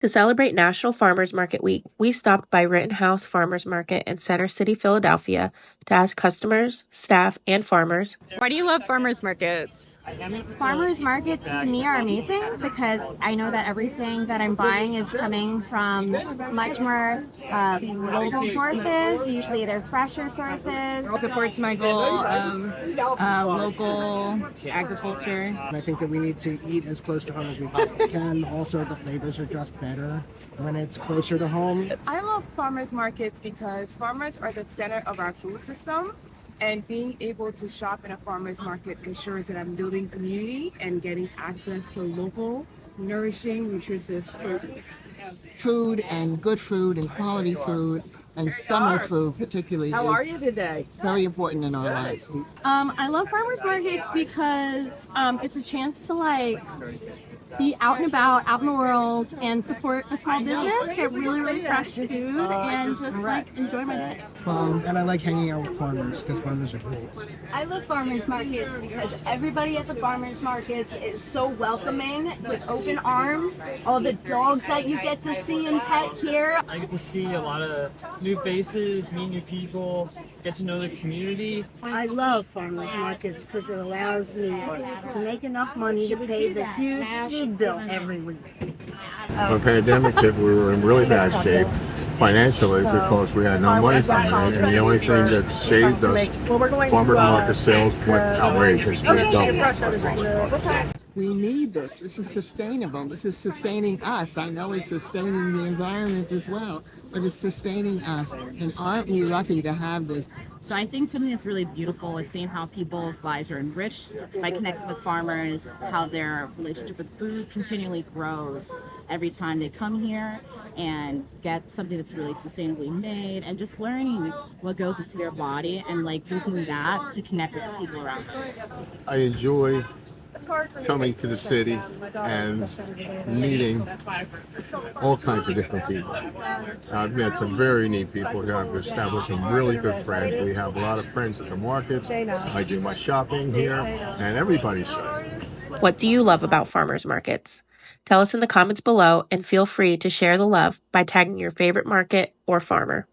To celebrate National Farmers Market Week, we stopped by Rittenhouse Farmers Market in Center City, Philadelphia to ask customers, staff, and farmers, Why do you love farmers markets? Farmers markets to me are amazing because I know that everything that I'm buying is coming from much more local sources. Usually they're fresher sources. It supports my goal of local agriculture. And I think that we need to eat as close to home as we possibly can. Also, the flavors are just better when it's closer to home. I love farmers markets because farmers are the center of our food system, and being able to shop in a farmers market ensures that I'm building community and getting access to local, nourishing, nutritious produce. Food and good food and quality food and summer food particularly is very important in our lives. I love farmers markets because it's a chance to be out and about, out in the world, and support a small business, get really, really fresh food, and just enjoy my day. And I like hanging out with farmers because farmers are cool. I love farmers markets because everybody at the farmers markets is so welcoming with open arms. All the dogs that you get to see and pet here. I get to see a lot of new faces, meet new people, get to know the community. I love farmers markets because it allows me to make enough money to pay the huge food bill every week. When the pandemic hit, we were in really bad shape financially because we had no money coming in, and the only thing that saved us, farmer market sales went outrageous. We doubled. We need this. This is sustainable. This is sustaining us. I know it's sustaining the environment as well, but it's sustaining us. And aren't we lucky to have this? So I think something that's really beautiful is seeing how people's lives are enriched by connecting with farmers, how their relationship with food continually grows every time they come here and get something that's really sustainably made, and just learning what goes into their body and using that to connect with people around them. I enjoy coming to the city and meeting all kinds of different people. I've met some very neat people here. I've established some really good friends. We have a lot of friends at the markets. I do my shopping here, and everybody's shopping. what do you love about farmers markets? Tell us in the comments below, and feel free to share the love by tagging your favorite market or farmer.